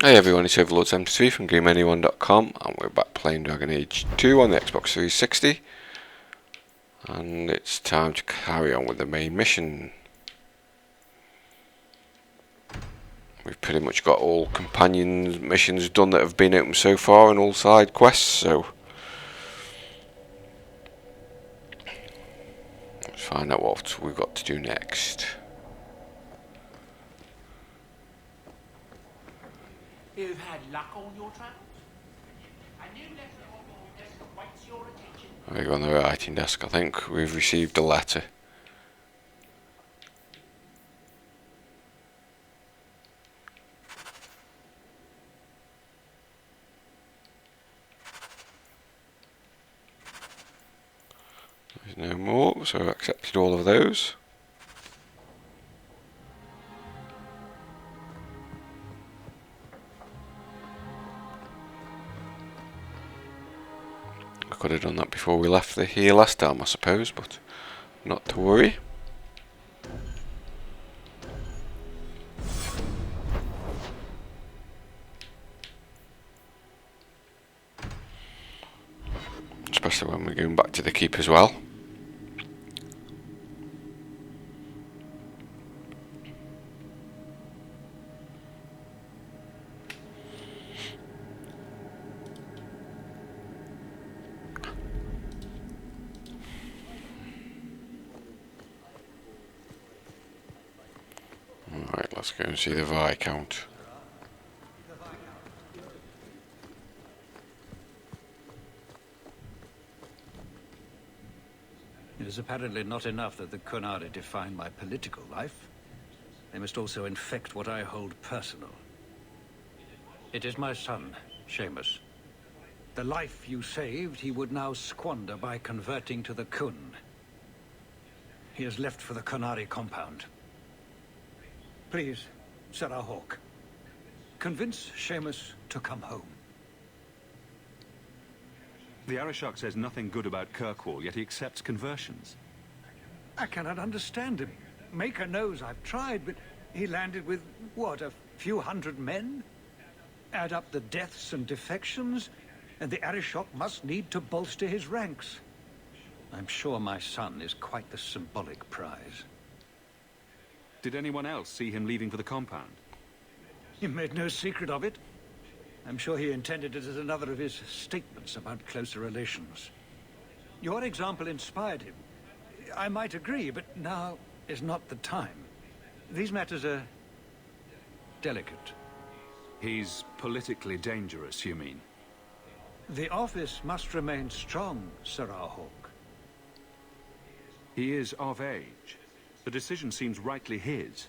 Hey everyone, it's Overlord73 from GameAnyone.com and we're back playing Dragon Age 2 on the Xbox 360 and it's time to carry on with the main mission. We've pretty much got all companion missions done that have been open so far and all side quests, so let's find out what we've got to do next. You've had luck on your travels? A new letter on your desk awaits your attention. We're on the writing desk. I think we've received a letter. There's no more, so I've accepted all of those. I could have done that before we left here last time, I suppose, but not to worry. Especially when we're going back to the keep as well. Alright, let's go and see the Viscount. It is apparently not enough that the Qunari define my political life. They must also infect what I hold personal. It is my son, Seamus. The life you saved, he would now squander by converting to the Qun. He has left for the Qunari compound. Please, Sarah Hawke, convince Seamus to come home. The Arishok says nothing good about Kirkwall, yet he accepts conversions. I cannot understand him. Maker knows I've tried, but he landed with, what, a few hundred men? Add up the deaths and defections, and the Arishok must need to bolster his ranks. I'm sure my son is quite the symbolic prize. Did anyone else see him leaving for the compound? He made no secret of it. I'm sure he intended it as another of his statements about closer relations. Your example inspired him. I might agree, but now is not the time. These matters are delicate. He's politically dangerous, you mean? The office must remain strong, Sarah Hawke. He is of age. The decision seems rightly his.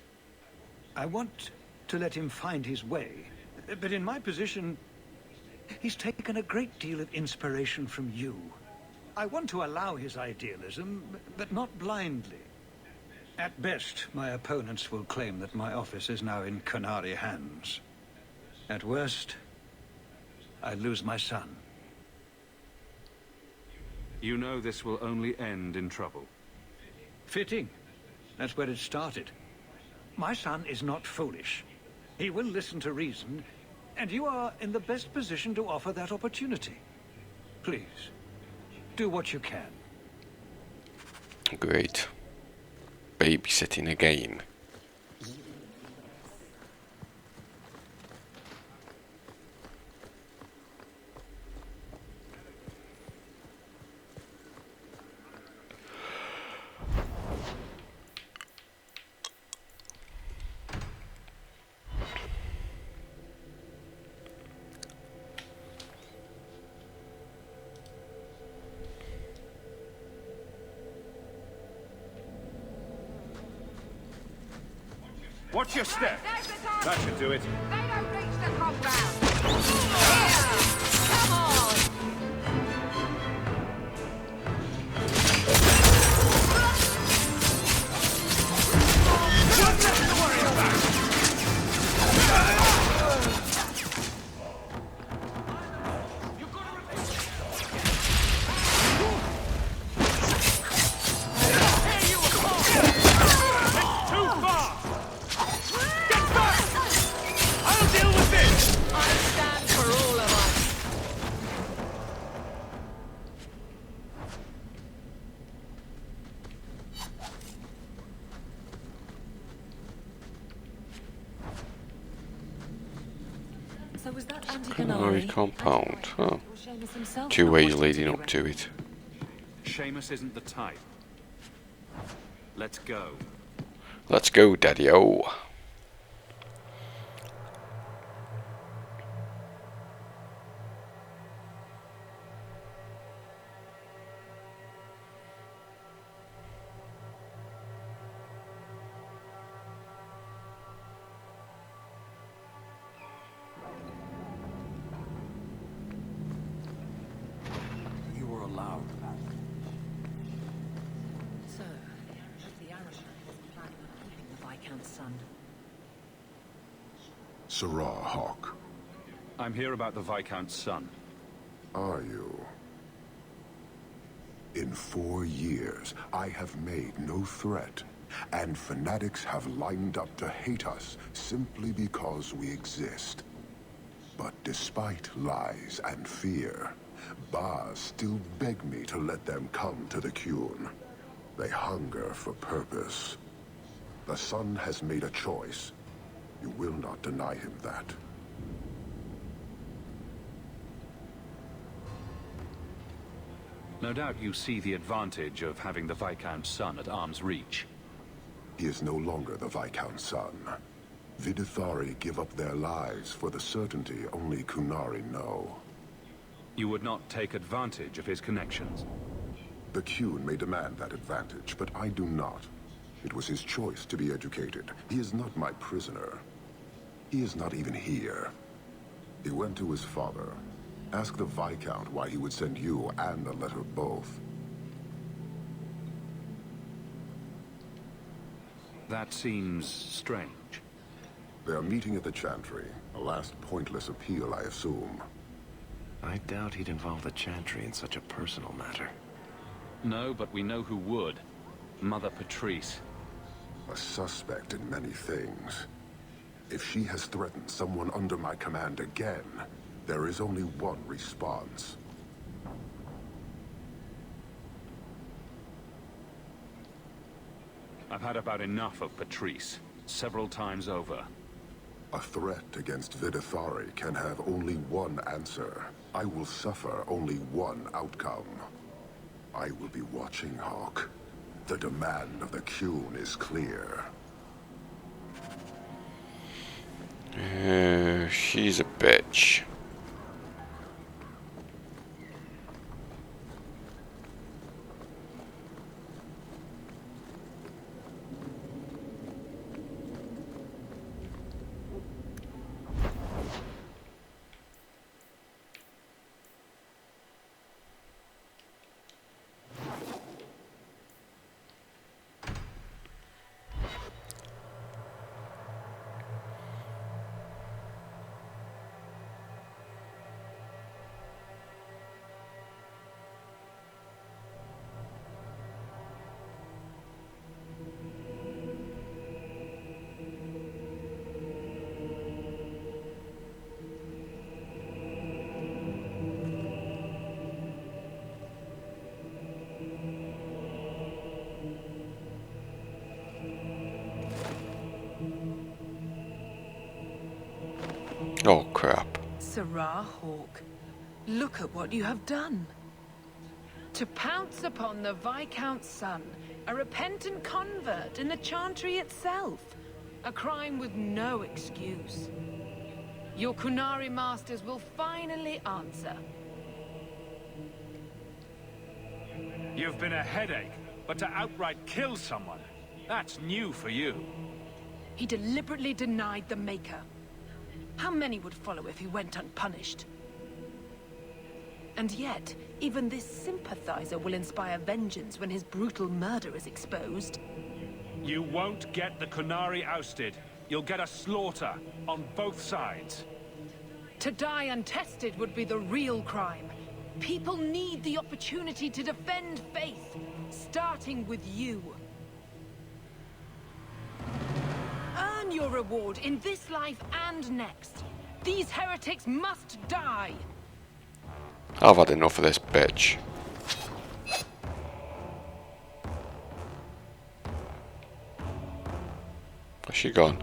I want to let him find his way, but in my position, he's taken a great deal of inspiration from you. I want to allow his idealism, but not blindly. At best, my opponents will claim that my office is now in Qunari hands. At worst, I lose my son. You know this will only end in trouble. Fitting. That's where it started. My son is not foolish. He will listen to reason, and you are in the best position to offer that opportunity. Please, do what you can. Great. Babysitting a game. Watch your step. That should do it. They don't reach the compound. Here! Come on! What's nothing to worry about? Too far! Get back! I'll deal with this! So was that Kunari compound. Oh. Seamus himself 2 not ways wanting leading to up be to it. Seamus isn't the type. Let's go. Let's go, Daddy-o. You were allowed back. So, the Arashak wasn't planning on keeping the Viscount's son. Sirrah Hawk, I'm here about the Viscount's son. are you? In 4 years, I have made no threat, and fanatics have lined up to hate us simply because we exist. But despite lies and fear, Baz still beg me to let them come to the Qun. They hunger for purpose. The son has made a choice. You will not deny him that. No doubt you see the advantage of having the Viscount's son at arm's reach. He is no longer the Viscount's son. Vidithari give up their lives for the certainty only Kunari know. You would not take advantage of his connections. The Qun may demand that advantage, but I do not. It was his choice to be educated. He is not my prisoner. He is not even here. He went to his father. Ask the Viscount why he would send you and the letter both. That seems strange. They are meeting at the Chantry. A last pointless appeal, I assume. I doubt he'd involve the Chantry in such a personal matter. No, but we know who would. Mother Patrice. A suspect in many things. If she has threatened someone under my command again, there is only one response. I've had about enough of Patrice. Several times over. A threat against Vidithari can have only one answer. I will suffer only one outcome. I will be watching, Hawk. The demand of the Qun is clear. She's a bitch. Oh crap. Sirrah Hawk, look at what you have done. To pounce upon the Viscount's son, a repentant convert in the Chantry itself. A crime with no excuse. Your Qunari masters will finally answer. You've been a headache, but to outright kill someone, that's new for you. He deliberately denied the Maker. How many would follow if he went unpunished? And yet, even this sympathizer will inspire vengeance when his brutal murder is exposed. You won't get the Qunari ousted. You'll get a slaughter on both sides. To die untested would be the real crime. People need the opportunity to defend faith, starting with you. Earn your reward in this life and next. These heretics must die. I've had enough of this bitch. Where's she gone?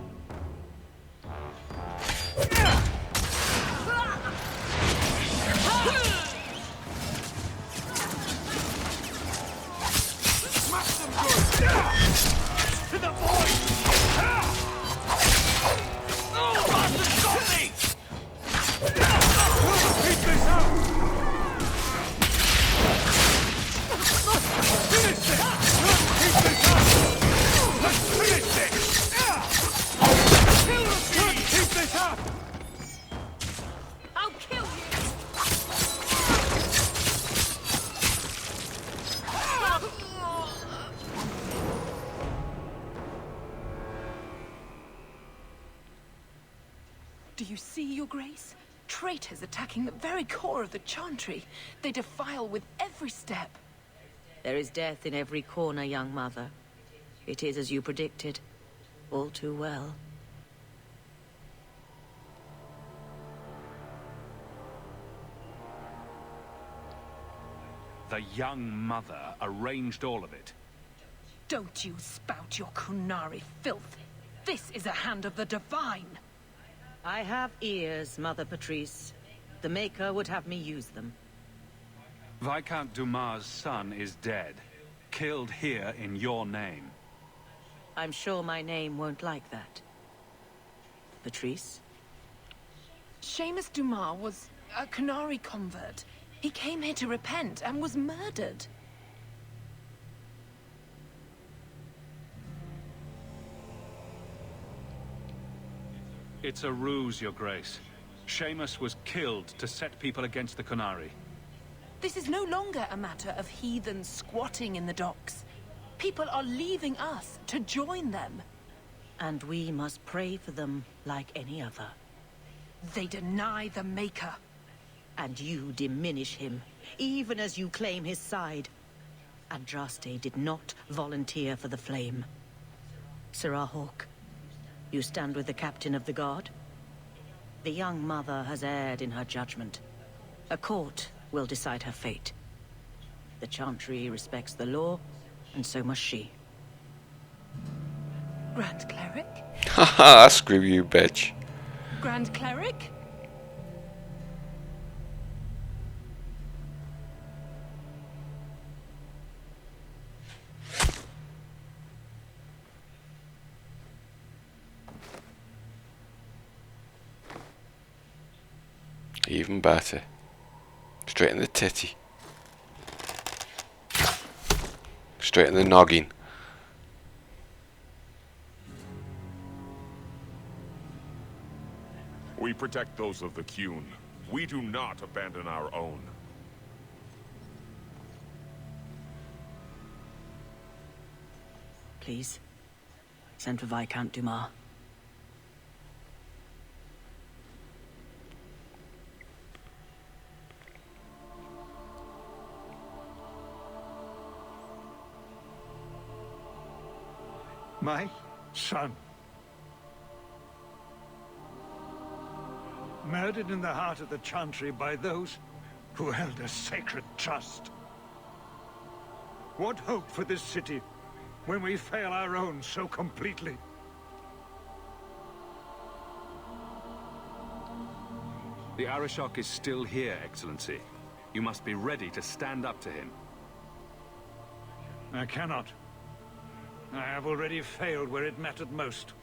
Grace? Traitors attacking the very core of the Chantry. They defile with every step. There is death in every corner, young mother. It is as you predicted. All too well. The young mother arranged all of it. Don't you spout your Kunari filth. This is a hand of the Divine. I have ears, Mother Patrice. The Maker would have me use them. Viscount Dumas' son is dead. Killed here in your name. I'm sure my name won't like that. Patrice? Seamus Dumas was a Kunari convert. He came here to repent and was murdered. It's a ruse, Your Grace. Seamus was killed to set people against the Kunari. This is no longer a matter of heathens squatting in the docks. People are leaving us to join them. And we must pray for them like any other. They deny the Maker. And you diminish him, even as you claim his side. Andraste did not volunteer for the flame. Sirrah Hawke, you stand with the captain of the guard? The young mother has erred in her judgment. A court will decide her fate. The Chantry respects the law, and so must she. Grand Cleric? Haha, screw you, bitch. Grand Cleric? Even better. Straight in the titty. Straight in the noggin. We protect those of the Qun. We do not abandon our own. Please, send for Viscount Dumas. My son. Murdered in the heart of the Chantry by those who held a sacred trust. What hope for this city when we fail our own so completely? The Arishok is still here, Excellency. You must be ready to stand up to him. I cannot. I have already failed where it mattered most.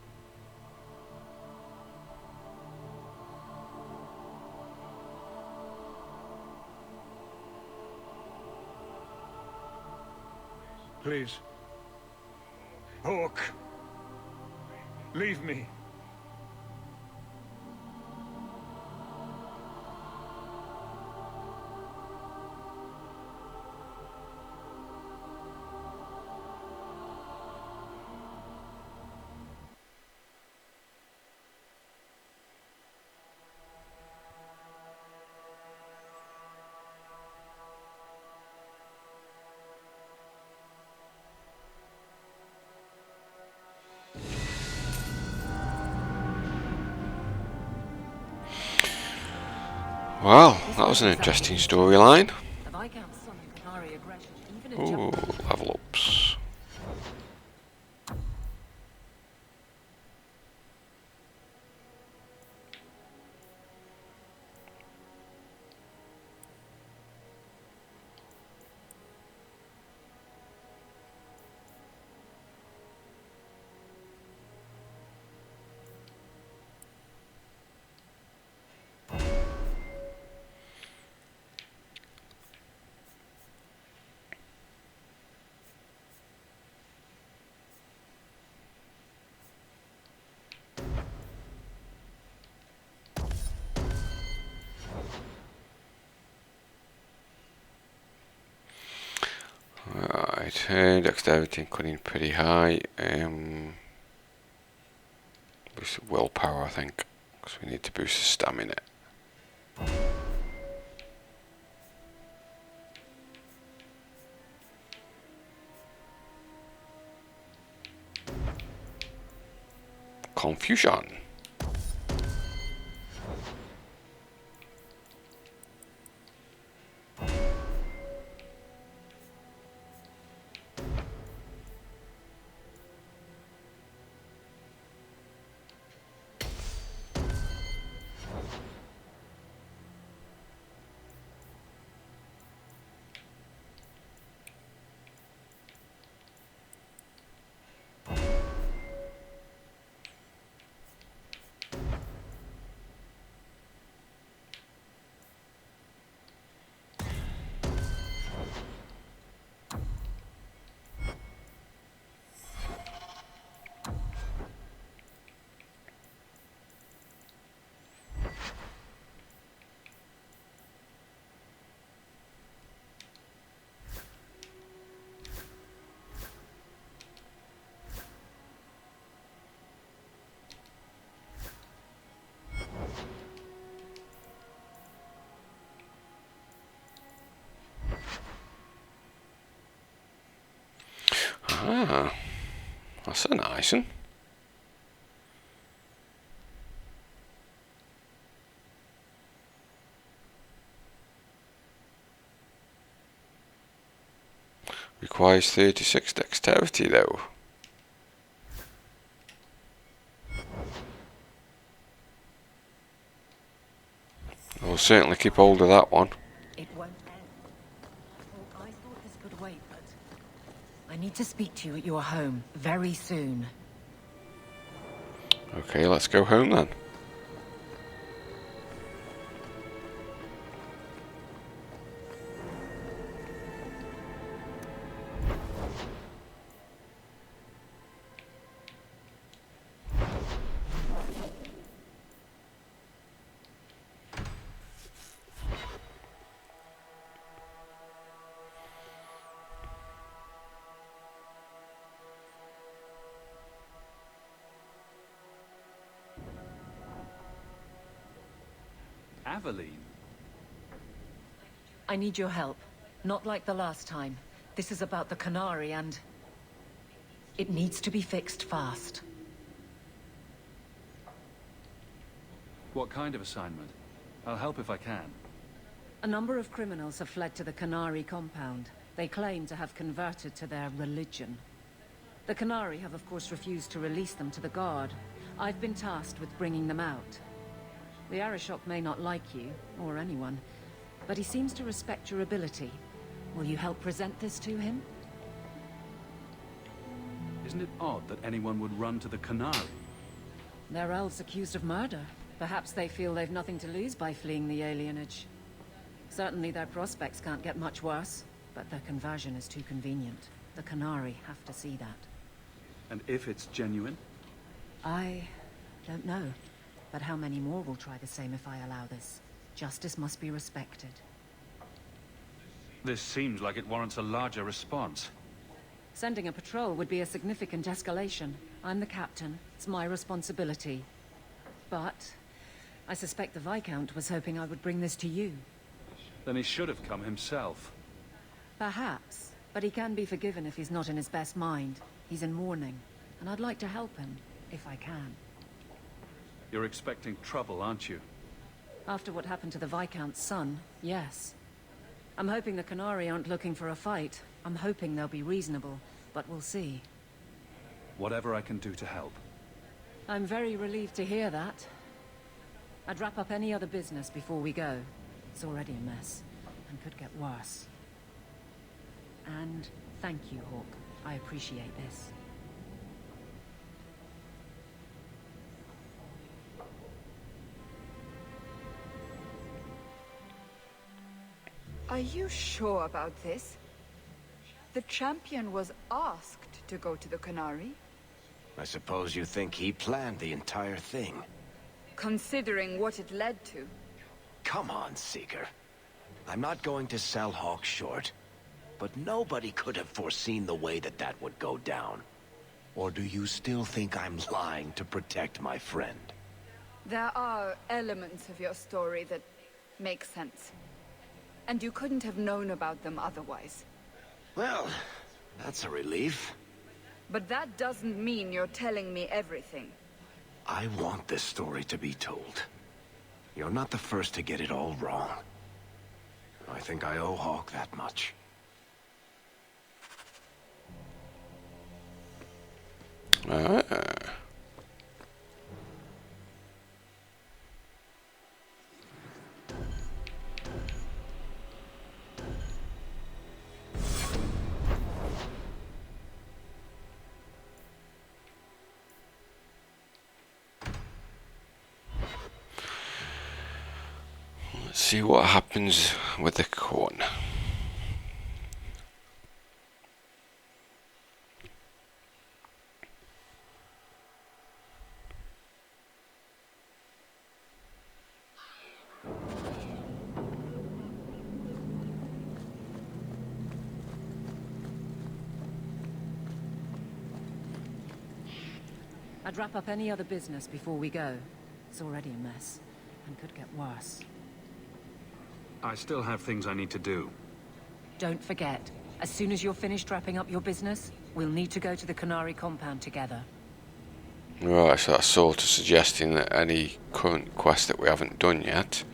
Please. Hawke. Leave me. Well, that was an interesting storyline. The Viscount's son and Kunari aggression, even in Ooh, level ups. Right, dexterity and cunning pretty high. With willpower, I think. because we need to boost the stamina. Confusion. Ah, that's a nice one. Requires 36 dexterity though. I'll certainly keep hold of that one. It won't end. Oh, I thought this could wait, but I need to speak to you at your home very soon. Okay, let's go home then. Aveline? I need your help. Not like the last time. This is about the Canary and... it needs to be fixed fast. What kind of assignment? I'll help if I can. A number of criminals have fled to the Canary compound. They claim to have converted to their religion. The Canary have of course refused to release them to the Guard. I've been tasked with bringing them out. The Arishok may not like you, or anyone, but he seems to respect your ability. Will you help present this to him? Isn't it odd that anyone would run to the Canary? They're elves accused of murder. Perhaps they feel they've nothing to lose by fleeing the alienage. Certainly their prospects can't get much worse, but their conversion is too convenient. The Canary have to see that. And if it's genuine? I don't know. But how many more will try the same if I allow this? Justice must be respected. This seems like it warrants a larger response. Sending a patrol would be a significant escalation. I'm the captain. It's my responsibility. But I suspect the Viscount was hoping I would bring this to you. Then he should have come himself. Perhaps. But he can be forgiven if he's not in his best mind. He's in mourning. And I'd like to help him, if I can. You're expecting trouble, aren't you? After what happened to the Viscount's son, yes. I'm hoping the Canary aren't looking for a fight. I'm hoping they'll be reasonable, but we'll see. Whatever I can do to help. I'm very relieved to hear that. I'd wrap up any other business before we go. It's already a mess, and could get worse. And thank you, Hawke. I appreciate this. Are you sure about this? The champion was asked to go to the Canary. I suppose you think he planned the entire thing. Considering what it led to. Come on, Seeker. I'm not going to sell Hawke short. But nobody could have foreseen the way that would go down. Or do you still think I'm lying to protect my friend? There are elements of your story that make sense. And you couldn't have known about them otherwise. Well, that's a relief. But that doesn't mean you're telling me everything. I want this story to be told. You're not the first to get it all wrong. I think I owe Hawke that much. Let's see what happens with the corn. I'd wrap up any other business before we go. It's already a mess, and could get worse. I still have things I need to do. Don't forget, as soon as you're finished wrapping up your business, we'll need to go to the Qunari compound together. Right, so that's sort of suggesting that any current quest that we haven't done yet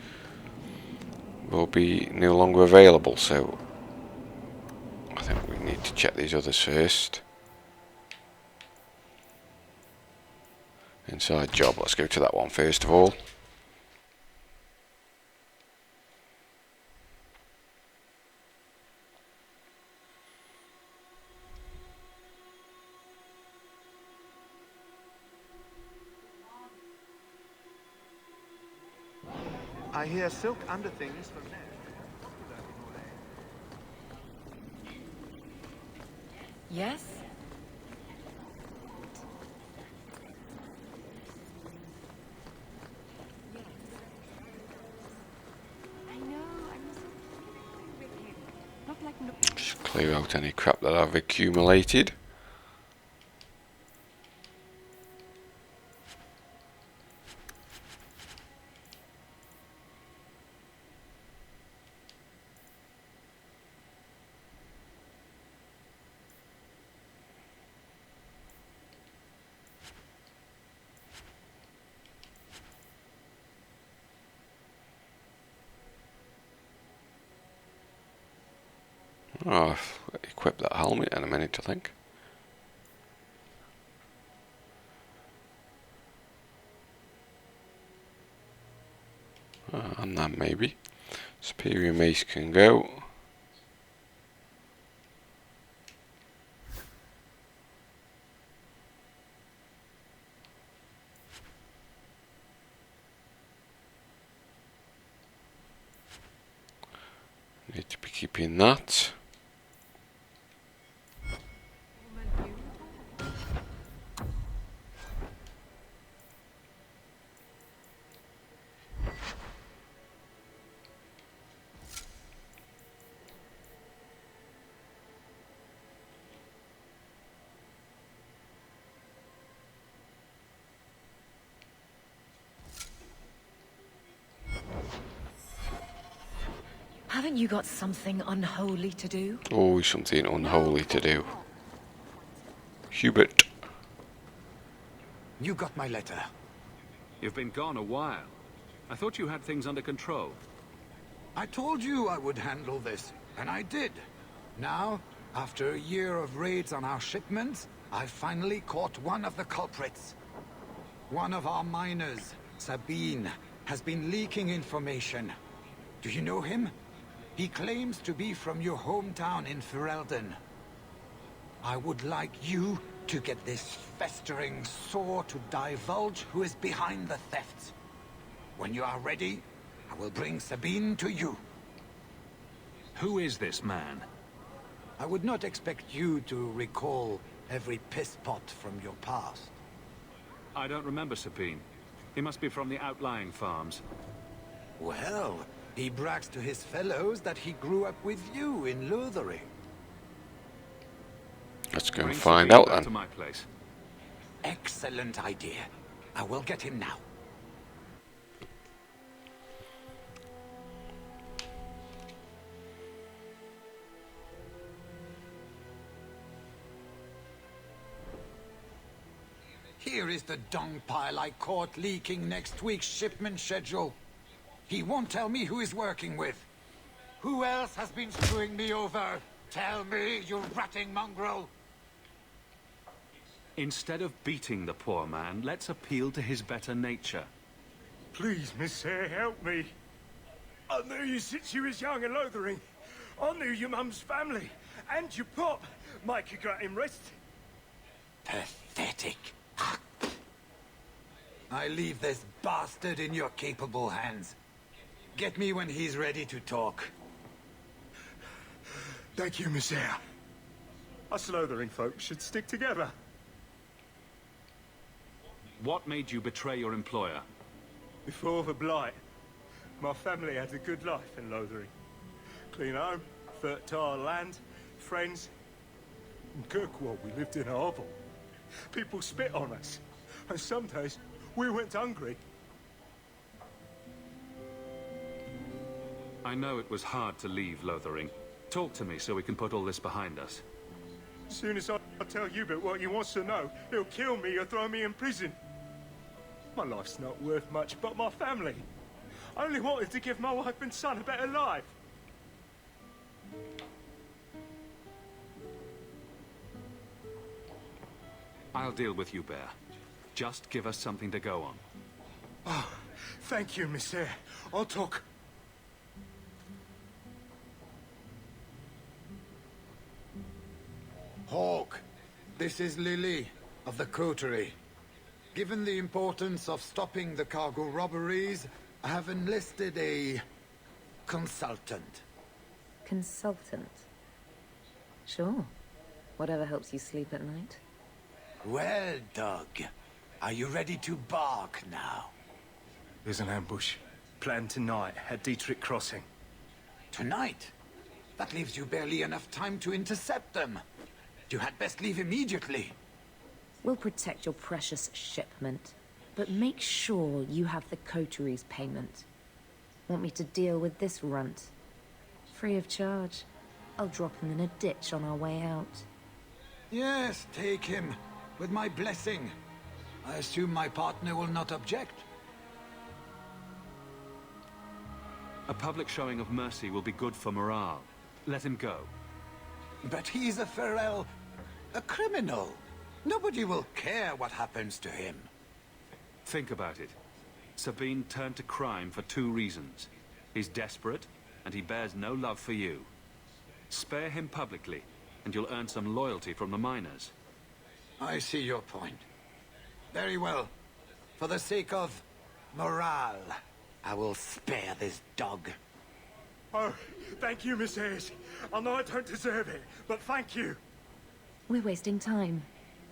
will be no longer available, so I think we need to check these others first. Inside job, let's go to that one first of all. I hear silk underthings from there. Yes? Just clear out any crap that I've accumulated. Oh, I've equipped that helmet in a minute, I think. And then maybe. Superior mace can go. Need to be keeping that. Haven't you got something unholy to do? Always something unholy to do. Hubert. You got my letter. You've been gone a while. I thought you had things under control. I told you I would handle this, and I did. Now, after a year of raids on our shipments, I finally caught one of the culprits. One of our miners, Sabine, has been leaking information. Do you know him? He claims to be from your hometown in Ferelden. I would like you to get this festering sore to divulge who is behind the thefts. When you are ready, I will bring Sabine to you. Who is this man? I would not expect you to recall every piss pot from your past. I don't remember Sabine. He must be from the outlying farms. Well, he brags to his fellows that he grew up with you in Lothering. Let's go and Bring find Sabine out back then. to my place. Excellent idea. I will get him now. here is the dung pile I caught leaking next week's shipment schedule. He won't tell me who he's working with. Who else has been screwing me over? Tell me, you ratting mongrel! Instead of beating the poor man, let's appeal to his better nature. Please, Miss Hare, help me. I knew you since you was young and Lothering. I knew your mum's family, and your pop. Mike, you got him rest. Pathetic. I leave this bastard in your capable hands. Get me when he's ready to talk. Thank you, Miss Hare. Us Lothering folk should stick together. What made you betray your employer? Before the Blight, my family had a good life in Lothering. Clean home, fertile land, friends. In Kirkwall, we lived in a hovel. People spit on us, and some days we went hungry. I know it was hard to leave Lothering. Talk to me so we can put all this behind us. As soon as I tell Hubert what he wants to know, he'll kill me or throw me in prison. My life's not worth much, but my family. I only wanted to give my wife and son a better life. I'll deal with you, Bear. Just give us something to go on. Oh, thank you, Miss Hare. I'll talk. Hawk, this is Lily of the Coterie. Given the importance of stopping the cargo robberies, I have enlisted a consultant. Consultant? Sure. Whatever helps you sleep at night. Well, Doug, are you ready to bark now? There's an ambush planned tonight at Dietrich Crossing. Tonight? That leaves you barely enough time to intercept them. You had best leave immediately. We'll protect your precious shipment, but make sure you have the coterie's payment. Want me to deal with this runt? Free of charge. I'll drop him in a ditch on our way out. Yes, take him. With my blessing. I assume my partner will not object. A public showing of mercy will be good for morale. Let him go. But he's a Ferel, a criminal. Nobody will care what happens to him. Think about it. Sabine turned to crime for two reasons. He's desperate, and he bears no love for you. Spare him publicly, and you'll earn some loyalty from the miners. I see your point. Very well. For the sake of morale, I will spare this dog. Oh, thank you, Miss Hayes. I know I don't deserve it, but thank you. We're wasting time.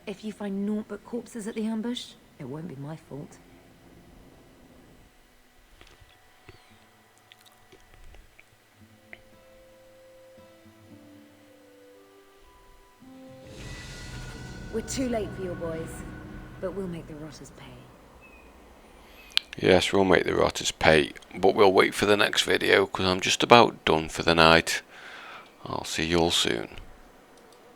If you find naught but corpses at the ambush, it won't be my fault. We're too late for your boys, but we'll make the rotters pay. Yes, we'll make the rotters pay, but we'll wait for the next video because I'm just about done for the night. I'll see you all soon.